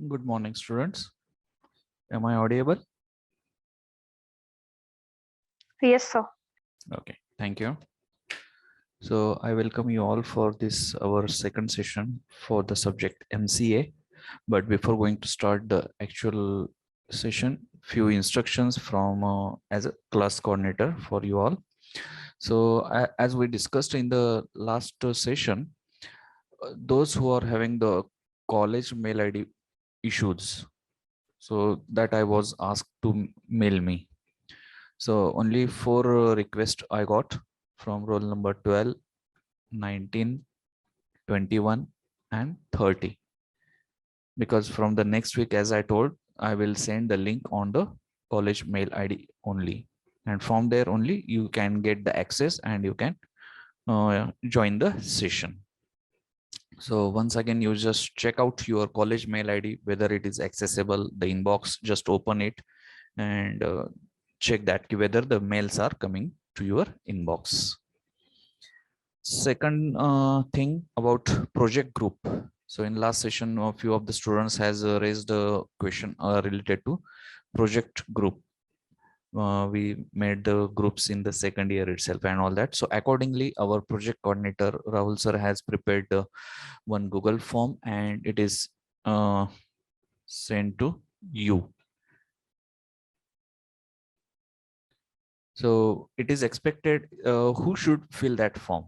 Good morning, students. Am I audible? Yes, sir. Okay, thank you. So I welcome you all for this our second session for the subject MCA. But before going to start the actual session, few instructions from as a class coordinator for you all. So as we discussed in the last session, those who are having the college mail ID issues, so that I was asked to mail me. So only four requests I got from roll number 12, 19, 21, and 30. Because from the next week, as I told, I will send the link on the college mail ID only. And from there only, you can get the access and you can join the session. So once again, you just check out your college mail ID, whether it is accessible, the inbox, just open it and check that whether the mails are coming to your inbox. Second thing about project group. So in last session, a few of the students has raised a question related to project group. We made the groups in the second year itself and all that. So accordingly, our project coordinator Rahul sir has prepared one Google form and it is sent to you. So it is expected who should fill that form.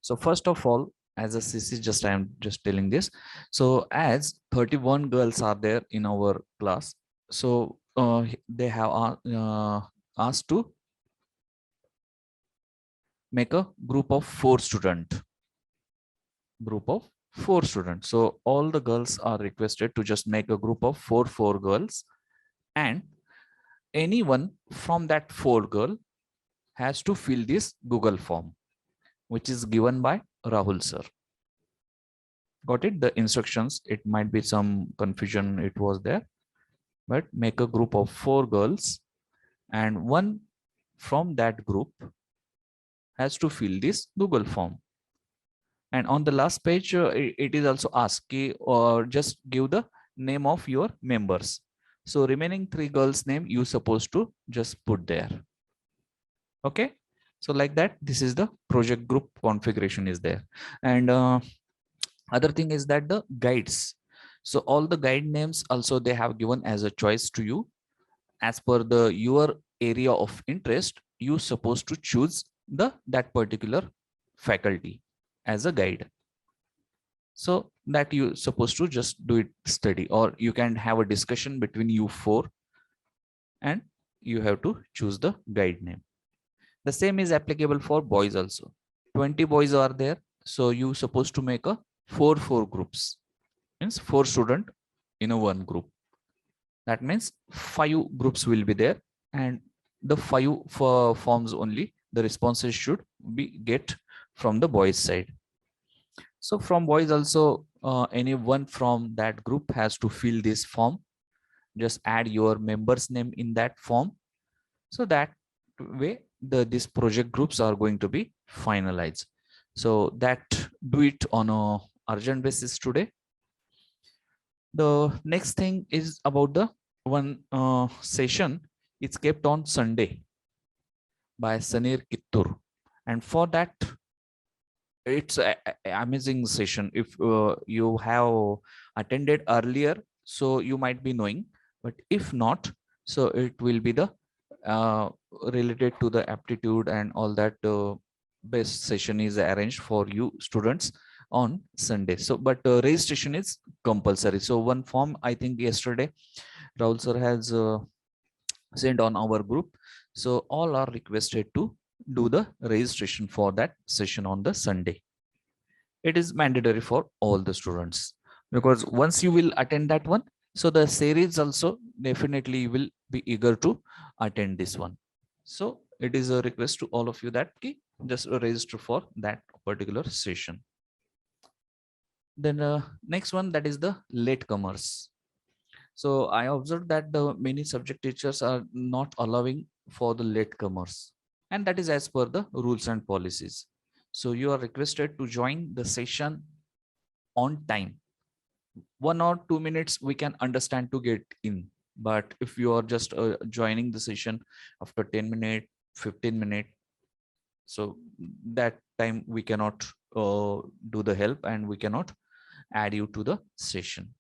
So first of all, as a CC, just I am just telling this. So as 31 girls are there in our class, so they have asked to make a group of 4 students. Group of 4 students. So all the girls are requested to just make a group of four girls, and anyone from that 4 girl has to fill this Google form, which is given by Rahul sir. Got it? The instructions, it might be some confusion, it was there, but make a group of 4 girls and one from that group has to fill this Google form. And on the last page, it is also asked or just give the name of your members. So remaining 3 girls name you supposed to just put there. Okay, so like that, this is the project group configuration is there. And other thing is that the guides, so all the guide names also they have given as a choice to you. As per the your area of interest, you supposed to choose the that particular faculty as a guide, so that you supposed to just do it study, or you can have a discussion between you 4 and you have to choose the guide name. The same is applicable for boys also. 20 boys are there, so you supposed to make a 4 groups, means 4 student in a one group. That means 5 groups will be there, and the 5 forms only the responses should be get from the boys side. So from boys also, anyone from that group has to fill this form. Just add your member's name in that form, so that way these project groups are going to be finalized. So that do it on a urgent basis today. The next thing is about the one session. It's kept on Sunday by Sanir Kittur, and for that it's a amazing session. If you have attended earlier, so you might be knowing, but if not, so it will be the uh, related to the aptitude and all that. Best session is arranged for you students on Sunday. So but registration is compulsory. So one form I think yesterday Rahul sir has sent on our group. So all are requested to do the registration for that session on the Sunday. It is mandatory for all the students, because once you will attend that one, so the series also definitely will be eager to attend this one. So it is a request to all of you that just register for that particular session. Then next one, that is the latecomers. So I observed that the many subject teachers are not allowing for the latecomers, and that is as per the rules and policies. So you are requested to join the session on time 1 or 2 minutes we can understand to get in. But if you are just joining the session after 10 minutes, 15 minutes, so that time we cannot do the help and we cannot add you to the session.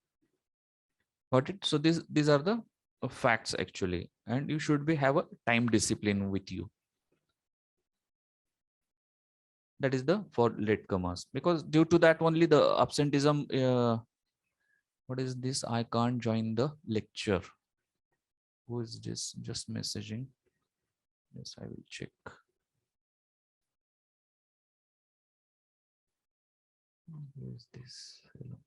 Got it? So these are the facts actually, and you should be have a time discipline with you. That is the for latecomers, because due to that only the absenteeism. What is this? I can't join the lecture. Who is this? Just messaging. Yes, I will check. Who is this fellow?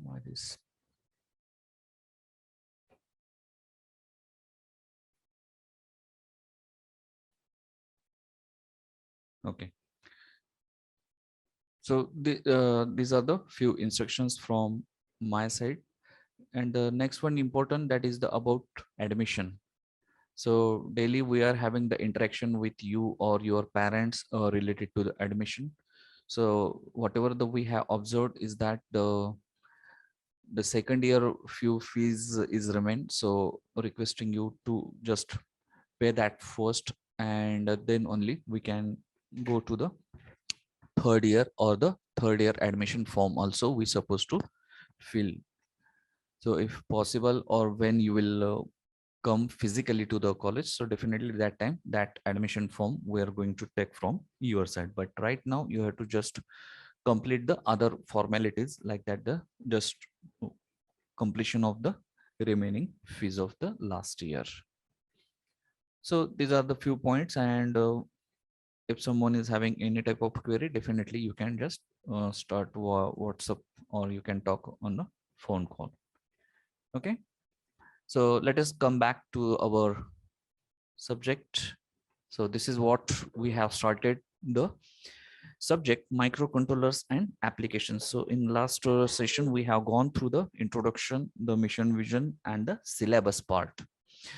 Why this? Okay. So these are the few instructions from my side. And the next one important, that is the about admission. So daily we are having the interaction with you or your parents related to the admission. So whatever the we have observed is that the second year few fees is remain. So requesting you to just pay that first, and then only we can go to the third year, or the third year admission form also we supposed to fill. So if possible, or when you will come physically to the college, so definitely that time that admission form we are going to take from your side. But right now you have to just complete the other formalities, like that the just completion of the remaining fees of the last year. So these are the few points, and if someone is having any type of query, definitely you can just start WhatsApp, or you can talk on a phone call. Okay, so let us come back to our subject. So this is what we have started the subject, microcontrollers and applications. So in last session we have gone through the introduction, the mission vision, and the syllabus part.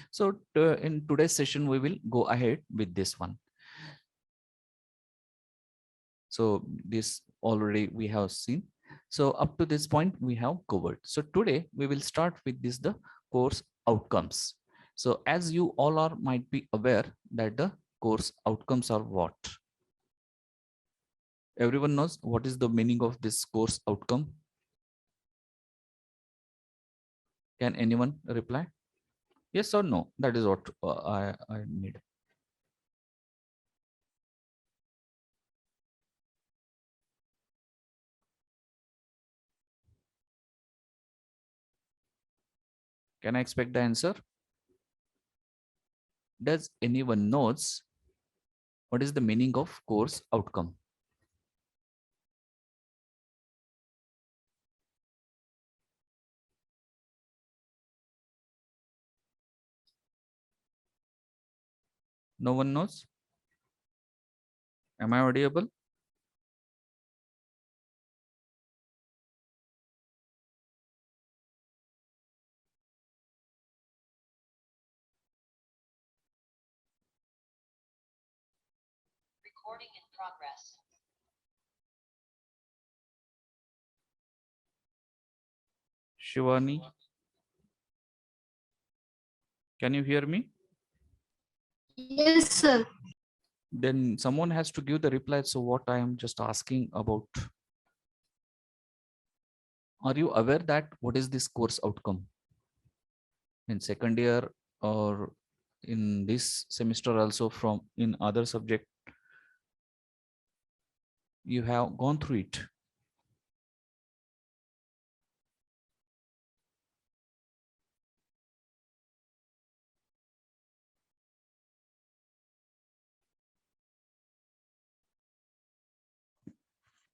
So in today's session we will go ahead with this one. So this already we have seen. So up to this point we have covered. So today we will start with this the course outcomes. So as you all are might be aware that the course outcomes are what? Everyone knows what is the meaning of this course outcome? Can anyone reply? Yes or no? That is what I need. Can I expect the answer? Does anyone knows what is the meaning of course outcome? No one knows? Am I audible? Recording in progress. Shivani, can you hear me? Yes, sir. Then someone has to give the reply. So what I am just asking about, are you aware that what is this course outcome in second year, or in this semester also, from in other subject you have gone through it?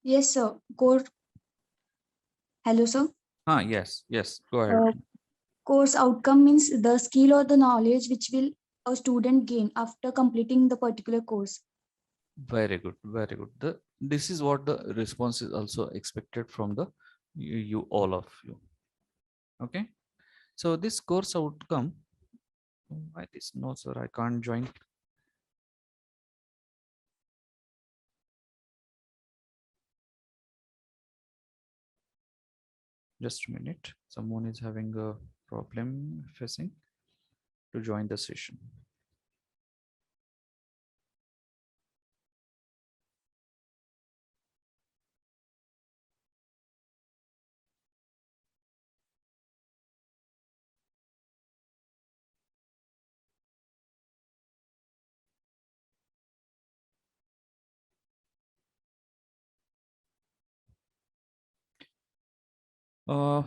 Yes, sir. Course. Hello, sir. Yes, go ahead. Course outcome means the skill or the knowledge which will a student gain after completing the particular course? Very good, very good. This is what the response is also expected from the you all of you. Okay, so this course outcome, why this? No, sir, I can't join. Just a minute. Someone is having a problem facing to join the session.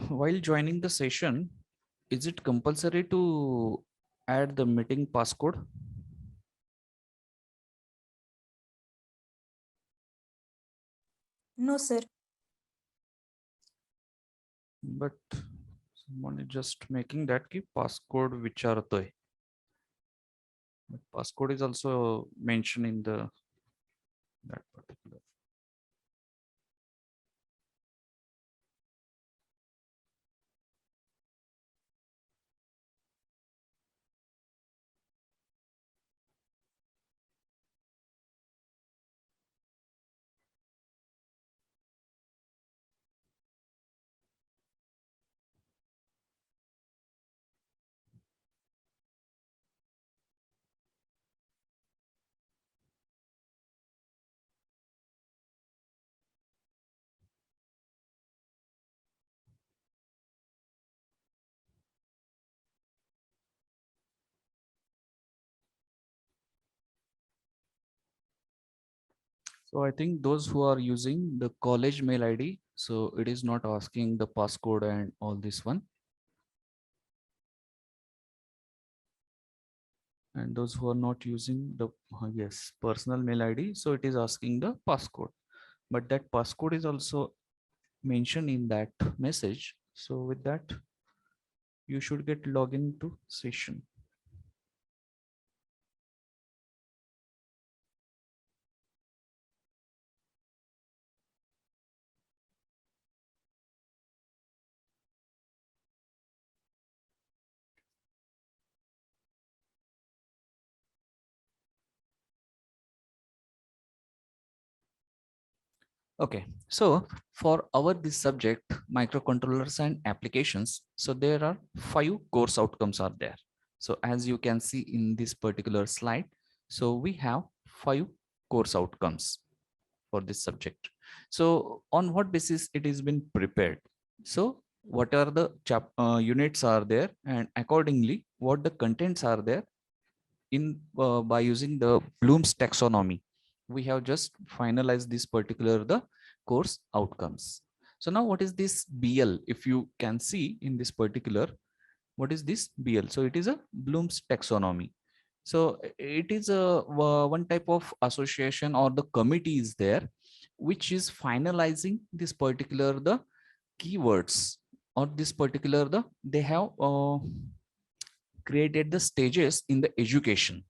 While joining the session, is it compulsory to add the meeting passcode? No, sir. But someone is just making that key passcode vicharatoy. But passcode is also mentioned in the that particular. So I think those who are using the college mail ID, so it is not asking the passcode and all this one. And those who are not using the yes personal mail ID, so it is asking the passcode. But that passcode is also mentioned in that message. So with that, you should get login to session. Okay, so for our this subject, microcontrollers and applications, so there are 5 course outcomes are there. So as you can see in this particular slide, so we have 5 course outcomes for this subject. So on what basis it has been prepared? So what are the units are there, and accordingly what the contents are there in by using the Bloom's taxonomy, we have just finalized this particular the course outcomes. So now what is this BL? If you can see in this particular, what is this BL? So it is a Bloom's taxonomy. So it is a one type of association or the committee is there, which is finalizing this particular the keywords or this particular the they have created the stages in the education.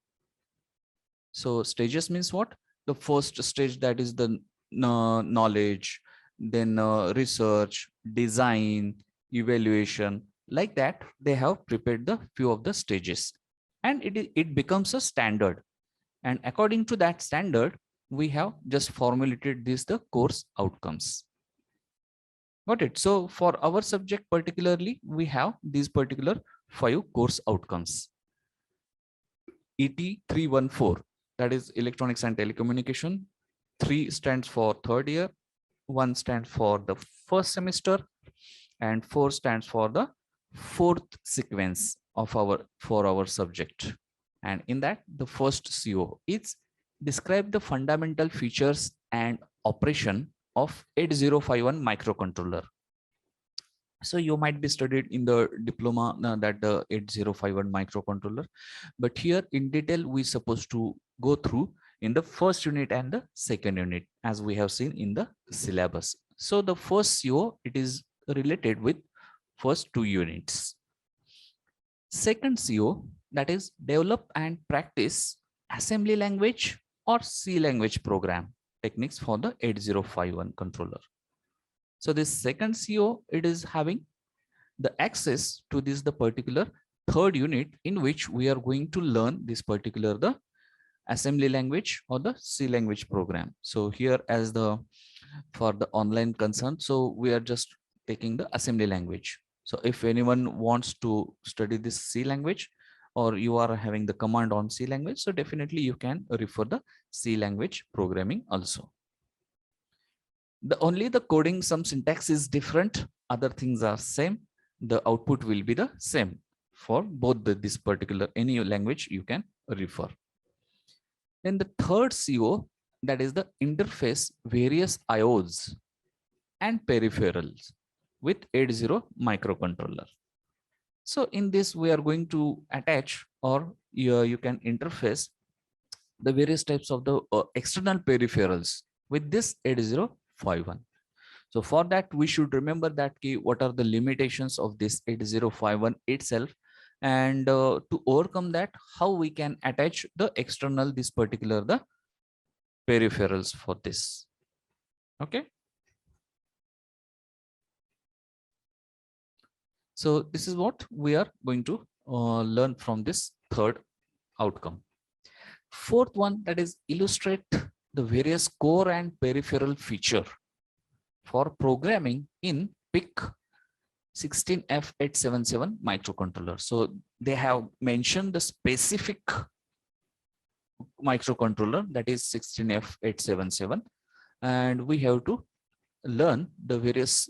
So stages means what? The first stage, that is the knowledge, then research, design, evaluation. Like that, they have prepared the few of the stages, and it becomes a standard. And according to that standard, we have just formulated this the course outcomes. Got it? So for our subject particularly, we have these particular 5 course outcomes. ET 314, that is electronics and telecommunication. 3 stands for third year, 1 stands for the first semester, and 4 stands for the fourth sequence of our subject. And in that, the first CO is describe the fundamental features and operation of 8051 microcontroller. So you might be studied in the diploma that the 8051 microcontroller, but here in detail we supposed to go through in the first unit and the second unit, as we have seen in the syllabus. So the first CO, it is related with first 2 units. Second CO, that is develop and practice assembly language or C language program techniques for the 8051 controller. So this second CO, it is having the access to this the particular third unit in which we are going to learn this particular the assembly language or the C language program. So here as the for the online concern, so we are just taking the assembly language. So if anyone wants to study this C language or you are having the command on C language, so definitely you can refer the C language programming also. The only the coding, some syntax is different, other things are same. The output will be the same for both this particular any language you can refer. Then the third CO, that is the interface various IOs and peripherals with 80 microcontroller. So in this we are going to attach or you can interface the various types of the external peripherals with this 8051. So for that we should remember that key what are the limitations of this 8051 itself, and to overcome that how we can attach the external this particular the peripherals for this. Okay. So this is what we are going to learn from this third outcome. Fourth one, that is illustrate the various core and peripheral feature for programming in PIC 16F877 microcontroller. So they have mentioned the specific microcontroller, that is 16F877, and we have to learn the various.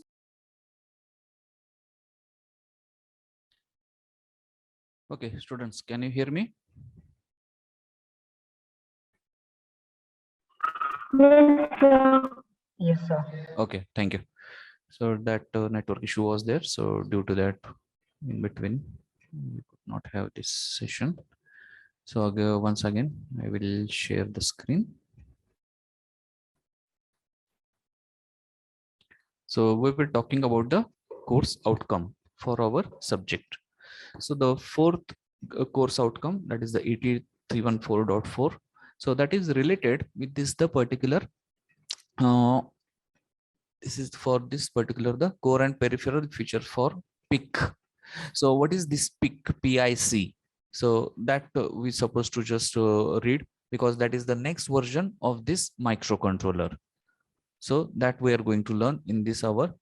Okay, students, can you hear me? Yes, sir. Okay, thank you. So that network issue was there. So due to that, in between, we could not have this session. So once again, I will share the screen. So we were talking about the course outcome for our subject. So the fourth course outcome, that is the 80314.4. So that is related with this the particular this is for this particular the core and peripheral feature for PIC. So what is this PIC? So that we supposed to just read, because that is the next version of this microcontroller. So that we are going to learn in this our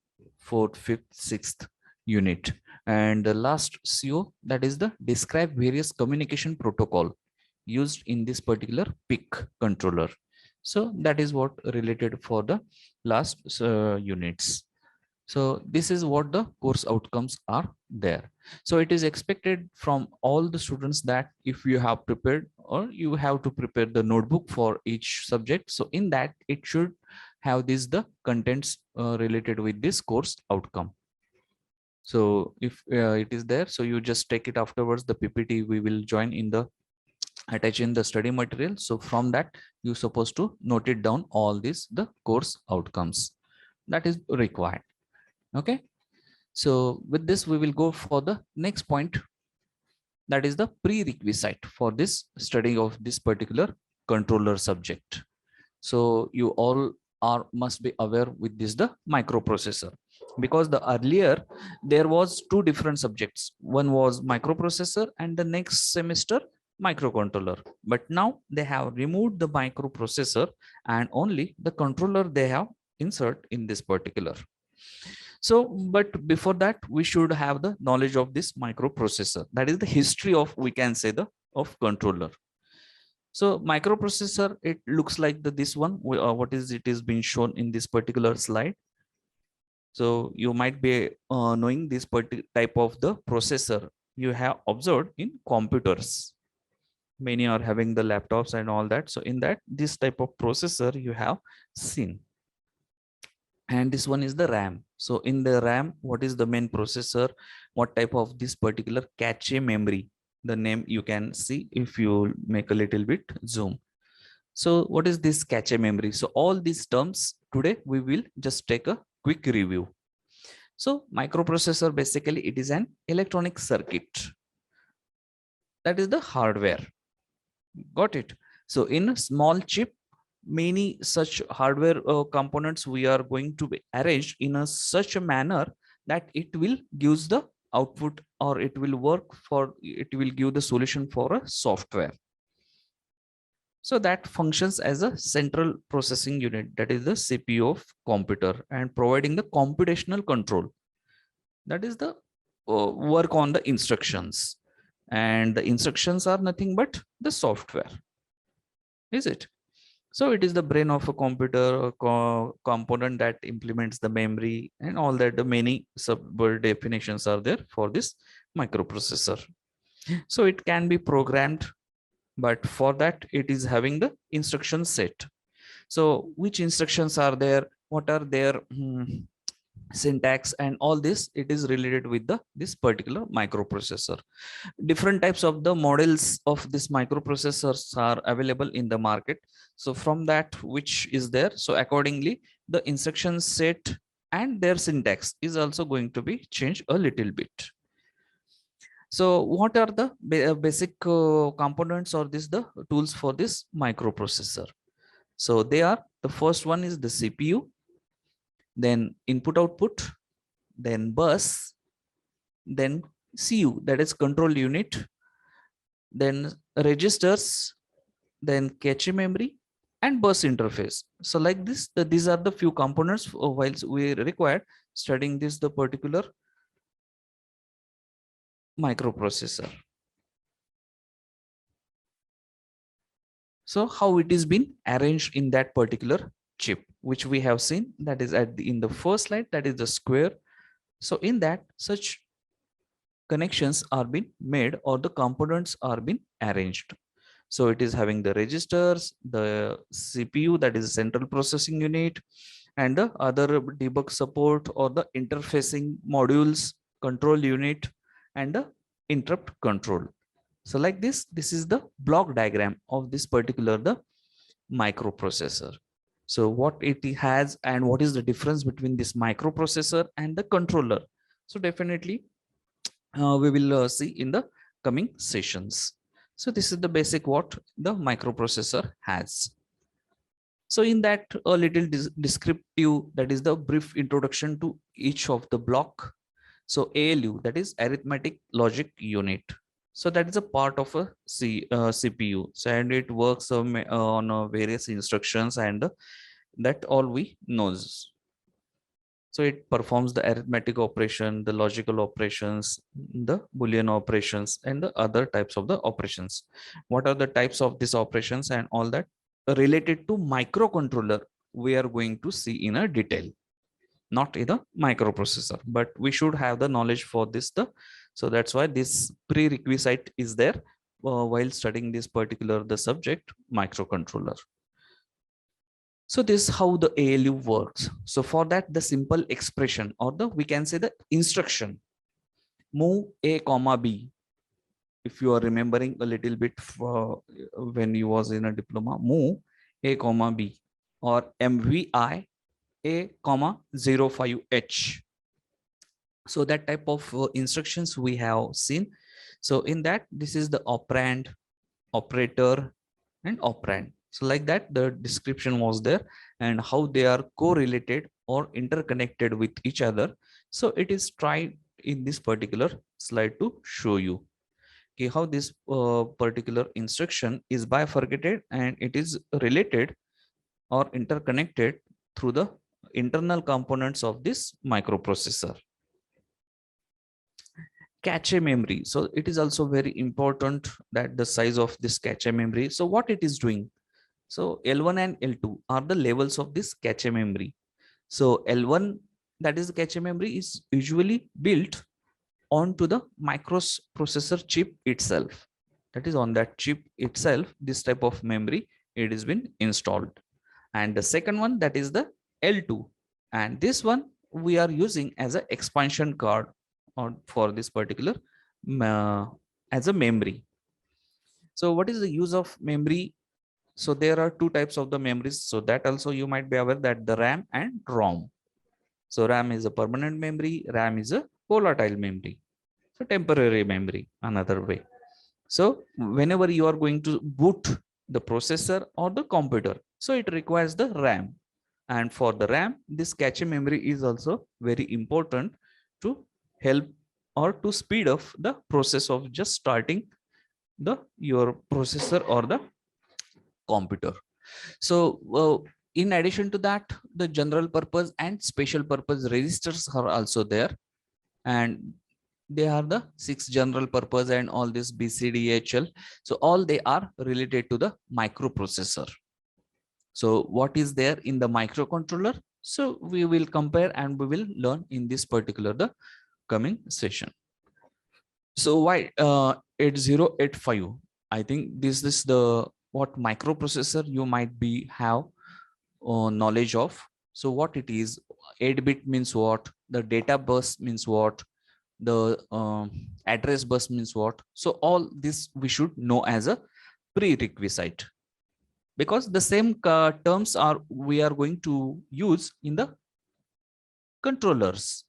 4th, 5th, 6th unit. And the last CO, that is the describe various communication protocol used in this particular PIC controller. So that is what related for the last units. So this is what the course outcomes are there. So it is expected from all the students that if you have prepared or you have to prepare the notebook for each subject. So in that it should have this the contents related with this course outcome. So if it is there, so you just take it afterwards. The PPT we will join in the attach in the study material. So from that you're supposed to note it down all these the course outcomes that is required. Okay, so with this we will go for the next point, that is the prerequisite for this study of this particular controller subject. So you all are must be aware with this the microprocessor, because the earlier there was two different subjects. One was microprocessor and the next semester microcontroller, but now they have removed the microprocessor and only the controller they have insert in this particular. So but before that we should have the knowledge of this microprocessor, that is the history of, we can say, the of controller. So microprocessor, it looks like this one, what is it is being shown in this particular slide. So you might be knowing this type of the processor you have observed in computers. Many are having the laptops and all that. So in that, this type of processor you have seen. And this one is the RAM. So in the RAM, what is the main processor? What type of this particular cache memory? The name you can see if you make a little bit zoom. So what is this cache memory? So all these terms today we will just take a quick review. So microprocessor, basically it is an electronic circuit That is the hardware. Got it? So in a small chip, many such hardware components we are going to be arranged in a such a manner that it will gives the output, or it will work for, it will give the solution for a software. So that functions as a central processing unit, that is the CPU of computer, and providing the computational control. That is the work on the instructions, and the instructions are nothing but the software, is it? So it is the brain of a computer, a component that implements the memory and all that. The many sub definitions are there for this microprocessor. So it can be programmed, but for that it is having the instruction set. So which instructions are there, what are their syntax and all this, it is related with the this particular microprocessor. Different types of the models of this microprocessors are available in the market. So from that which is there, so accordingly the instruction set and their syntax is also going to be changed a little bit. So what are the basic components, or this the tools for this microprocessor? So they are, the first one is the CPU, then input output, then bus, then CU, that is control unit, then registers, then cache memory, and bus interface. So like this, these are the few components while we required studying this the particular microprocessor. So how it is been arranged in that particular chip, which we have seen, that is at in the first slide, that is the square. So in that, such connections are being made, or the components are being arranged. So it is having the registers, the CPU, that is central processing unit, and the other debug support or the interfacing modules, control unit, and the interrupt control. So like this is the block diagram of this particular the microprocessor. So what it has and what is the difference between this microprocessor and the controller. So definitely we will see in the coming sessions. So this is the basic what the microprocessor has. So in that a little descriptive, that is the brief introduction to each of the block. So ALU, that is arithmetic logic unit. So that is a part of a CPU. So and it works on various instructions, and that all we knows. So it performs the arithmetic operation, the logical operations, the Boolean operations, and the other types of the operations. What are the types of these operations and all that related to microcontroller, we are going to see in a detail, not in the microprocessor, but we should have the knowledge for this. So that's why this prerequisite is there while studying this particular the subject microcontroller. So this is how the ALU works. So for that, the simple expression, or the we can say the instruction, move A comma B. If you are remembering a little bit when you was in a diploma, move A comma B, or MVI A comma 05H. So that type of instructions we have seen. So in that, this is the operand, operator, and operand. So like that, the description was there, and how they are correlated or interconnected with each other. So it is tried in this particular slide to show you how this particular instruction is bifurcated, and it is related or interconnected through the internal components of this microprocessor. Cache memory. So it is also very important that the size of this cache memory. So what it is doing? So L1 and L2 are the levels of this cache memory. So L1, that is the cache memory, is usually built onto the microprocessor chip itself. That is on that chip itself, this type of memory, it has been installed. And the second one, that is the L2. And this one we are using as an expansion card or for this particular as a memory. So what is the use of memory? So there are two types of the memories. So that also you might be aware, that the RAM and ROM. So RAM is a permanent memory, RAM is a volatile memory. So temporary memory, another way. So whenever you are going to boot the processor or the computer, so it requires the RAM. And for the RAM, this cache memory is also very important to help or to speed up the process of just starting the your processor or the computer. So in addition to that, the general purpose and special purpose registers are also there, and they are the 6 general purpose and all this BCDHL. So all they are related to the microprocessor. So what is there in the microcontroller? So we will compare and we will learn in this particular the coming session. So why 8085? I think this is the what microprocessor you might be have knowledge of. So what it is, 8-bit means what, the data bus means what, the address bus means what. So all this we should know as a prerequisite, because the same terms are we are going to use in the controllers.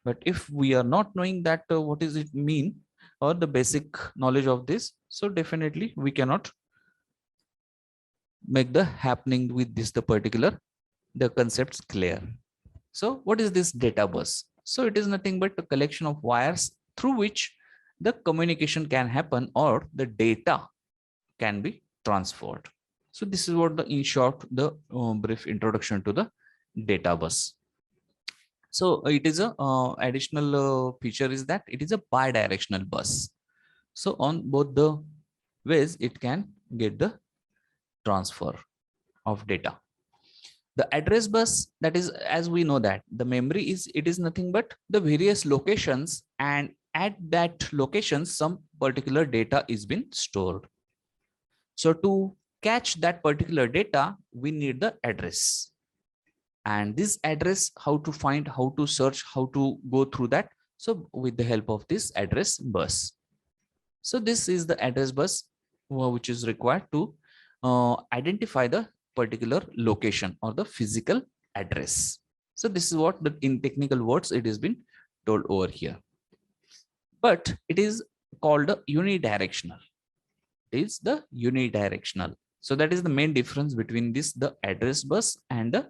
But if we are not knowing that what does it mean or the basic knowledge of this, so definitely we cannot make the happening with this the particular the concepts clear. So what is this data bus? So it is nothing but a collection of wires through which the communication can happen or the data can be transferred. So this is what the in short the brief introduction to the data bus. So it is a additional feature is that it is a bidirectional bus. So on both the ways it can get the transfer of data. The address bus, that is, as we know that the memory is, it is nothing but the various locations, and at that location some particular data is being stored. So to catch that particular data, we need the address. And this address, how to find, how to search, how to go through that. So with the help of this address bus. So this is the address bus which is required to identify the particular location or the physical address. So this is what the in technical words it has been told over here. But it is called a unidirectional. It is the unidirectional. So that is the main difference between this, the address bus and the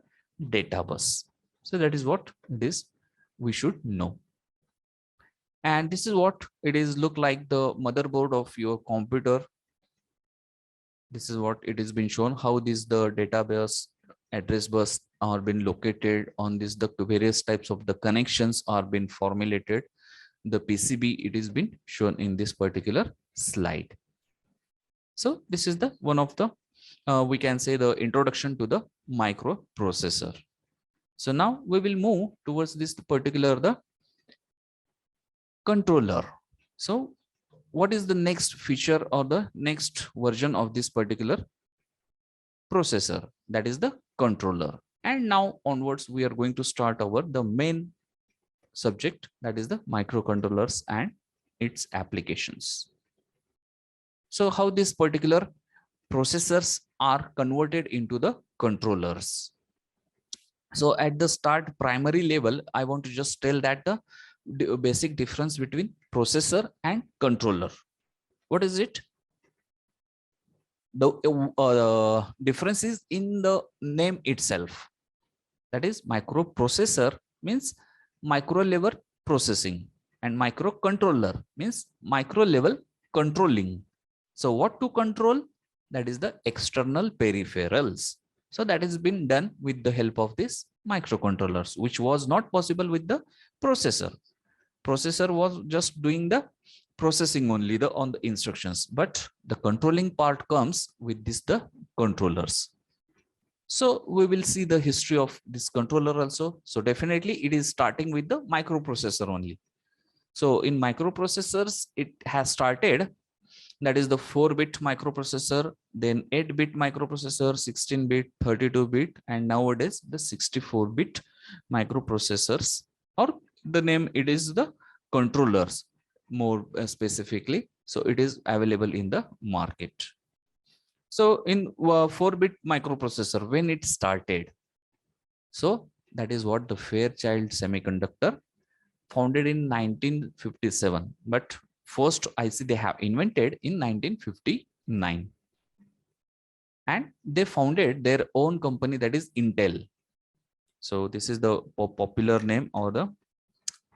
data bus. So that is what it is we should know. And this is what it is look like the motherboard of your computer. This is what it has been shown, how this the database address bus are been located on this, the various types of the connections are been formulated. The PCB, it is been shown in this particular slide. So this is the one of the we can say the introduction to the microprocessor. So now we will move towards this particular the controller. So what is the next feature or the next version of this particular processor? That is the controller. And now onwards we are going to start our the main subject, that is the microcontrollers and its applications. So how these particular processors are converted into the controllers. So at the start primary level, I want to just tell that the basic difference between processor and controller. What is it? The difference is in the name itself. That is, microprocessor means micro level processing, and microcontroller means micro level controlling. So what to control? That is the external peripherals. So that has been done with the help of this microcontrollers, which was not possible with the processor. Processor was just doing the processing only the on the instructions, but the controlling part comes with this the controllers. So we will see the history of this controller also. So definitely it is starting with the microprocessor only. So in microprocessors, it has started, that is the 4-bit microprocessor, then 8-bit microprocessor, 16-bit, 32-bit, and nowadays the 64-bit microprocessors, or the name it is the controllers more specifically. So it is available in the market. So in 4-bit microprocessor, when it started, so that is what the Fairchild Semiconductor, founded in 1957, but first IC they have invented in 1959. And they founded their own company, that is Intel. So this is the popular name or the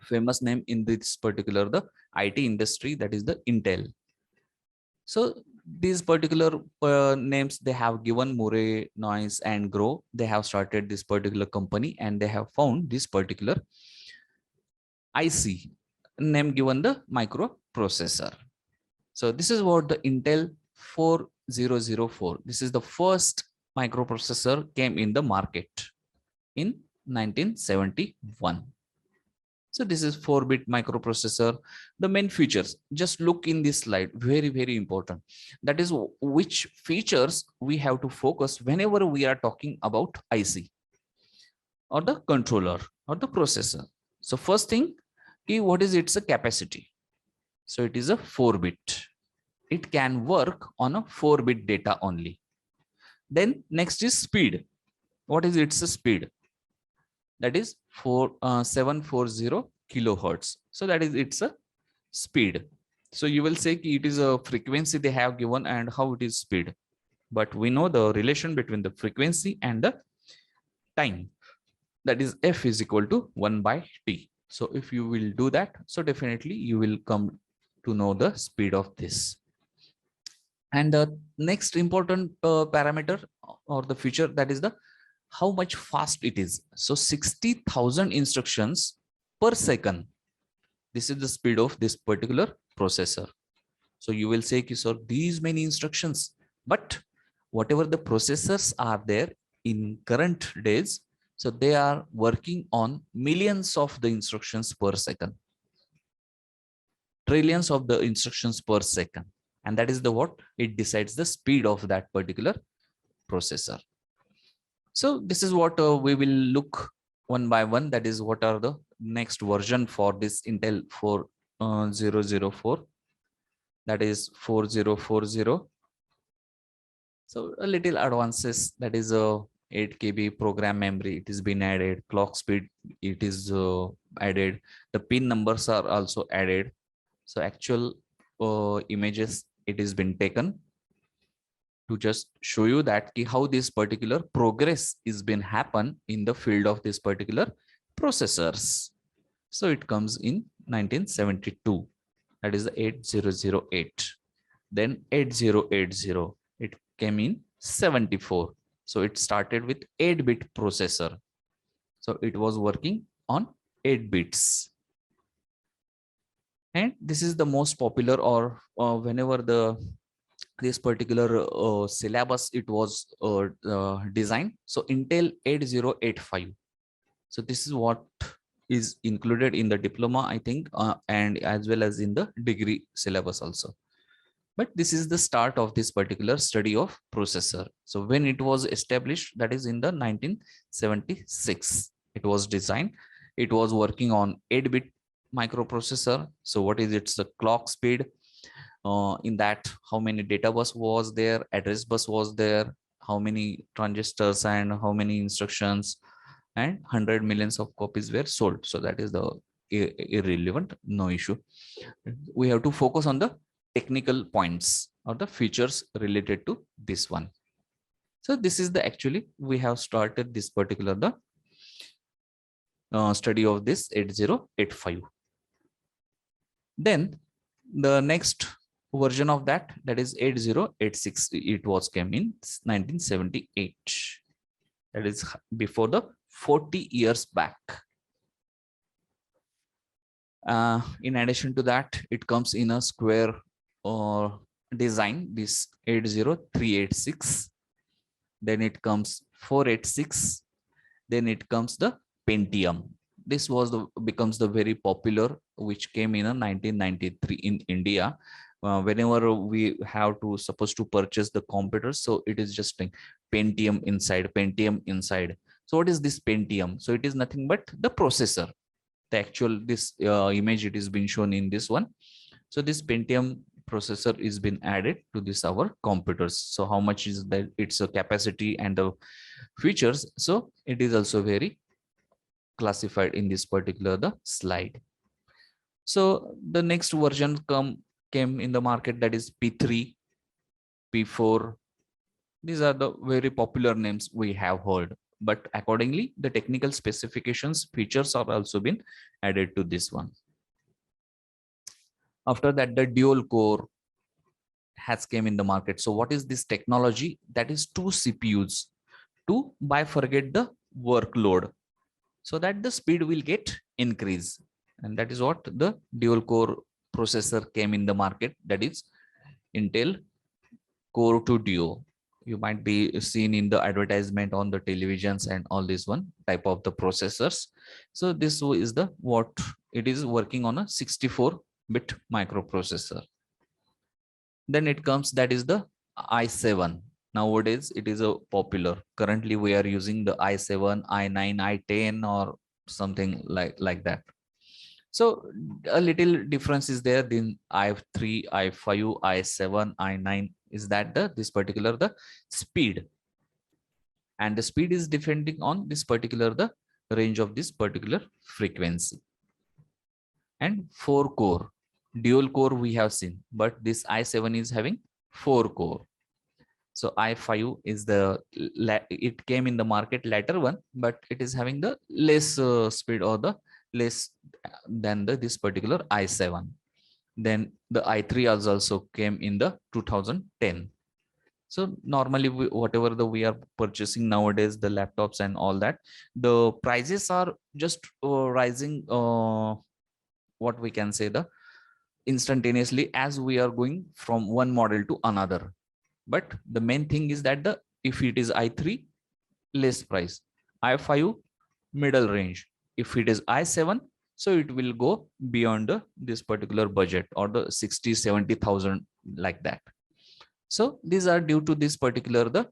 famous name in this particular the IT industry, that is the Intel. So these particular names they have given, Murray, Noyce and Grow. They have started this particular company and they have found this particular IC name given the microprocessor. So this is what the Intel 4004. This is the first microprocessor came in the market in 1971. So this is 4-bit microprocessor. The main features, just look in this slide, very, very important. That is which features we have to focus whenever we are talking about IC or the controller or the processor. So first thing, what is its capacity? So it is a 4-bit. It can work on a 4-bit data only. Then next is speed. What is its speed? That is 740 kilohertz. So that is its a speed. So you will say it is a frequency they have given and how it is speed. But we know the relation between the frequency and the time. That is F is equal to 1 by T. So if you will do that, so definitely you will come to know the speed of this. And the next important parameter or the feature, that is the how much fast it is. So 60,000 instructions per second. This is the speed of this particular processor. So you will say, sir, these many instructions, but whatever the processors are there in current days, so they are working on millions of the instructions per second, trillions of the instructions per second. And that is the what it decides the speed of that particular processor. So this is what we will look one by one. That is what are the next version for this Intel 4004. That is 4040. So a little advances, that is a 8 KB program memory. It has been added. Clock speed, it is added. The pin numbers are also added. So actual images, it has been taken to just show you that how this particular progress is been happen in the field of this particular processors. So it comes in 1972, that is the 8008. Then 8080, it came in 74. So it started with 8-bit processor. So it was working on 8 bits. And this is the most popular, or whenever this particular syllabus it was designed. So Intel 8085. So this is what is included in the diploma, I think, and as well as in the degree syllabus also. But this is the start of this particular study of processor. So when it was established, that is in the 1976, it was designed. It was working on 8-bit microprocessor. So what is its clock speed? In that, how many data bus was there, address bus was there, how many transistors and how many instructions, and 100 millions of copies were sold. So that is the irrelevant, no issue. We have to focus on the technical points or the features related to this one. So this is the actually we have started this particular the study of this 8085. Then the next version of that, that is 8086, it was came in 1978. That is before the 40 years back. In addition to that, it comes in a square design, this 80386. Then it comes 486. Then it comes the Pentium. This was becomes the very popular, which came in 1993 in India. Whenever we have to supposed to purchase the computers, so it is just like Pentium inside, Pentium inside. So what is this Pentium? So it is nothing but the processor. The actual this image, it is been shown in this one. So this Pentium processor is been added to this our computers. So how much is that its capacity and the features? So it is also very classified in this particular the slide. So the next version came in the market, that is P3, P4. These are the very popular names we have heard, but accordingly the technical specifications features are also been added to this one. After that, the dual core has came in the market. So what is this technology? That is two CPUs to bifurcate the workload so that the speed will get increase, and that is what the dual core processor came in the market, that is Intel Core 2 Duo. You might be seen in the advertisement on the televisions and all this one type of the processors. So this is the what it is, working on a 64-bit microprocessor. Then it comes, that is the i7. Nowadays it is a popular. Currently we are using the i7, i9, i10 or something like that. So a little difference is there in i3, i5, i7, i9 is that this particular the speed, and the speed is depending on this particular the range of this particular frequency. And 4 core dual core we have seen, but this i7 is having 4 core. So i5 is it came in the market later one, but it is having the less speed or the less than this particular i7. Then the i3 also came in the 2010. So normally whatever we are purchasing nowadays, the laptops and all that, the prices are just rising, what we can say, the instantaneously as we are going from one model to another. But the main thing is that if it is i3, less price, i5 middle range, if it is i7, so it will go beyond this particular budget or the 60,000-70,000 like that. So these are due to this particular the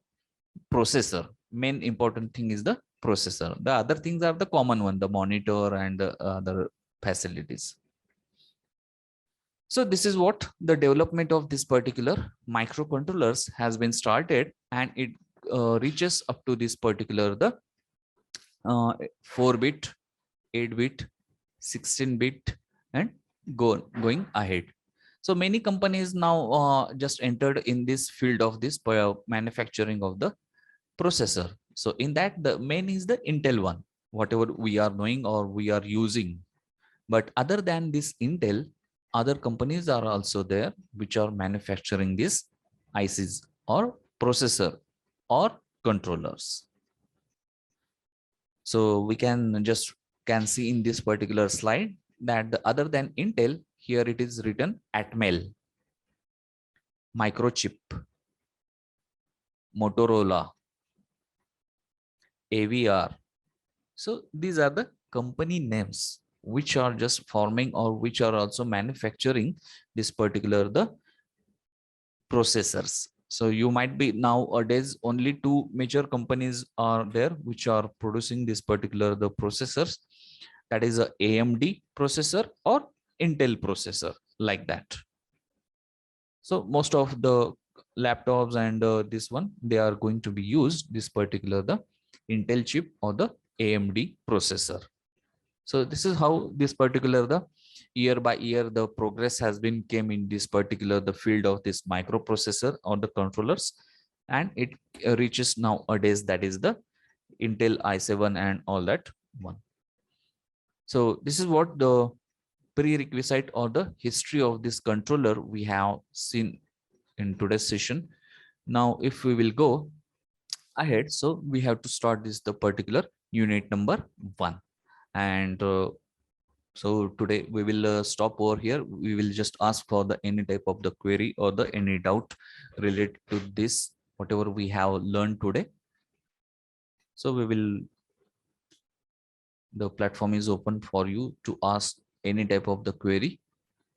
processor. Main important thing is the processor. The other things are the common one, the monitor and the other facilities. So this is what the development of this particular microcontrollers has been started, and it reaches up to this particular the 4-bit, 8-bit, 16-bit, and going ahead. So many companies now just entered in this field of this manufacturing of the processor. So in that, the main is the Intel one, whatever we are knowing or we are using. But other than this Intel, other companies are also there which are manufacturing these ICs or processor or controllers. So we can see in this particular slide that other than Intel, here it is written Atmel, Microchip, Motorola, AVR. So these are the company names which are just forming or which are also manufacturing this particular the processors. So you might be nowadays only two major companies are there which are producing this particular the processors, that is a AMD processor or Intel processor, like that. So most of the laptops and this one, they are going to be used this particular the Intel chip or the AMD processor. So this is how this particular the year by year the progress has been came in this particular the field of this microprocessor or the controllers, and it reaches nowadays, that is the Intel i7 and all that one. So this is what the prerequisite or the history of this controller we have seen in today's session. Now if we will go ahead, so we have to start this the particular unit number 1, and so today we will stop over here. We will just ask for the any type of the query or the any doubt related to this whatever we have learned today. So the platform is open for you to ask any type of the query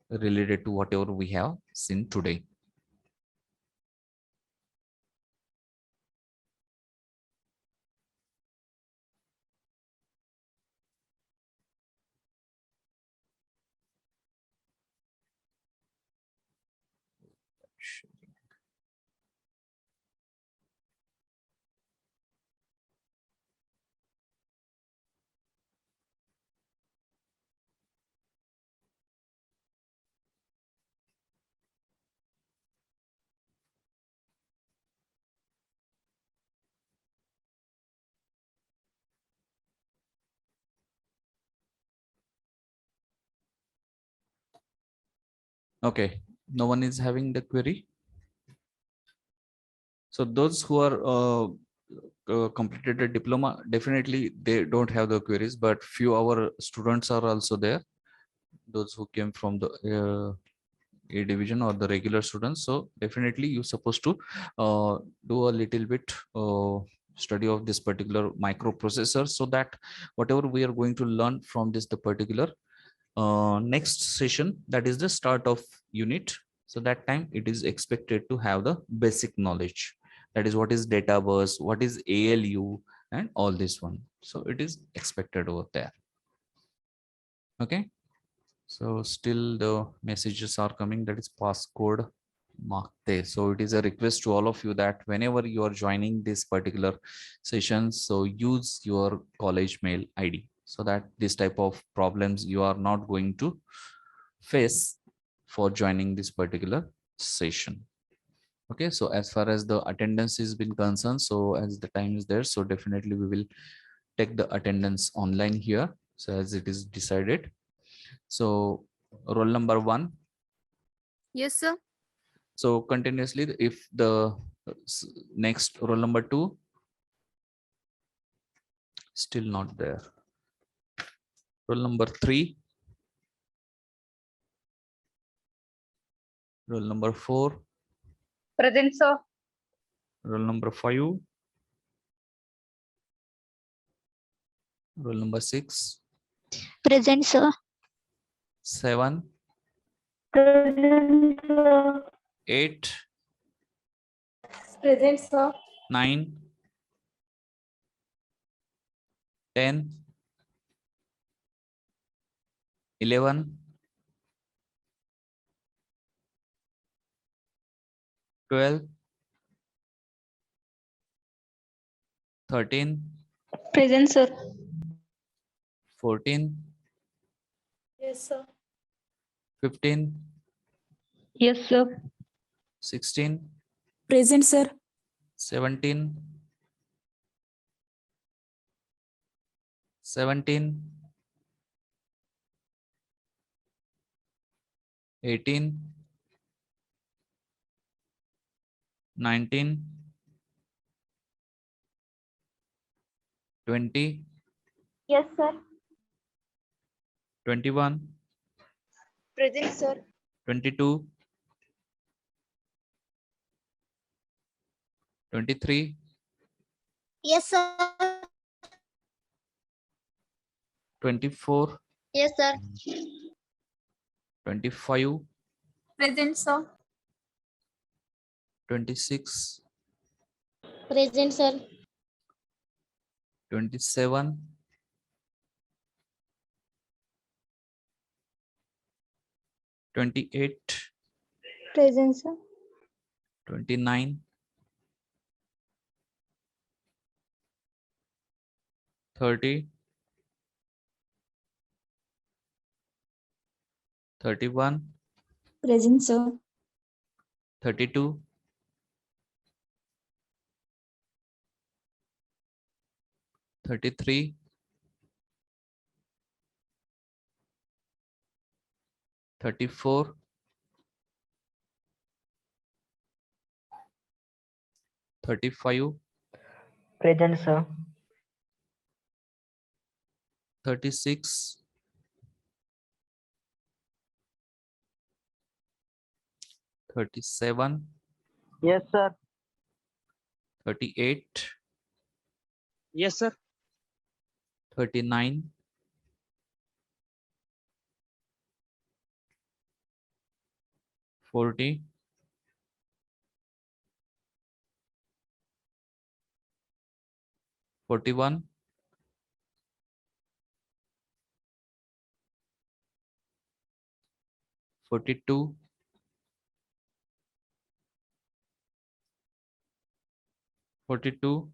related to whatever we have seen today. Okay, no one is having the query. So those who are completed a diploma, definitely they don't have the queries, but few our students are also there. Those who came from the A division or the regular students. So definitely you're supposed to do a little bit study of this particular microprocessor, so that whatever we are going to learn from this the particular next session, that is the start of unit, so that time it is expected to have the basic knowledge, that is what is data bus, what is ALU, and all this one. So it is expected over there. Okay, so still the messages are coming, that is passcode Makte. So it is a request to all of you that whenever you are joining this particular session, so use your college mail ID, so that this type of problems you are not going to face for joining this particular session. Okay, so as far as the attendance is been concerned, so as the time is there, so definitely we will take the attendance online here, so as it is decided. So roll number 1. Yes, sir. So continuously, if the next roll number 2 still not there, roll number 3, roll number 4, Present, sir. roll number 5, roll number 6, Present, sir. 7, Present, sir. 8, Present, sir. 9, 10, 11, 12, 13, Present, sir. 14, Yes, sir. 15, Yes, sir. 16, Present, sir. 17, 17, 18, 19, 20, Yes, sir. 21, Present, sir. 22, 23, Yes, sir. 24, Yes, sir. 25, Present, sir. 26, Present, sir. 27, 28, Present, sir. 29, 30, 31, Present, sir. 32, 33, 34, 35, Present, sir. 36, 37, Yes, sir. 38, Yes, sir. 39, 40, 41, 42, 42,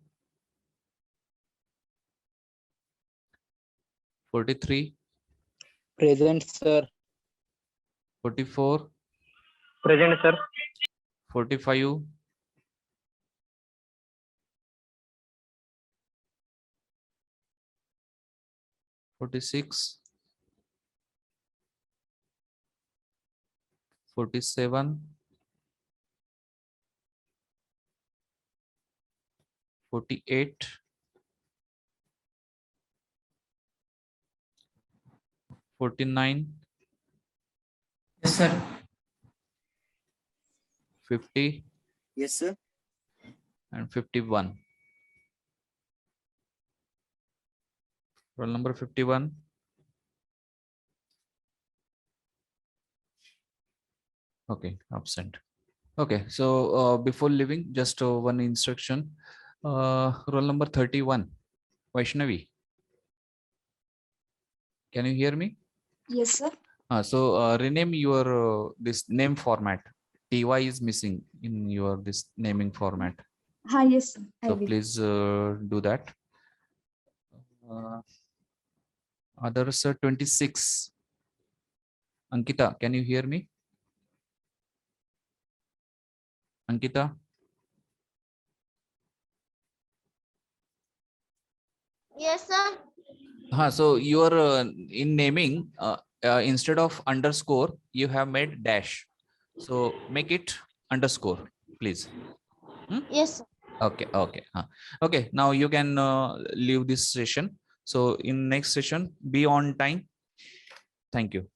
43, Present, sir. 44, Present, sir. 45, 46, 47, 48, 49, Yes, sir. 50, Yes, sir. and 51. Roll number 51. Okay, absent. Okay, so before leaving, just one instruction. Roll number 31, Vaishnavi. Can you hear me? Yes, sir. So rename your this name format. TY is missing in your this naming format. Yes, sir. I So will. please do that. Others 26. Ankita, can you hear me? Ankita? Yes, sir. So you are in naming instead of underscore, you have made dash. So make it underscore, please. Yes, sir. Okay, okay. Okay, now you can leave this session. So in next session, be on time. Thank you.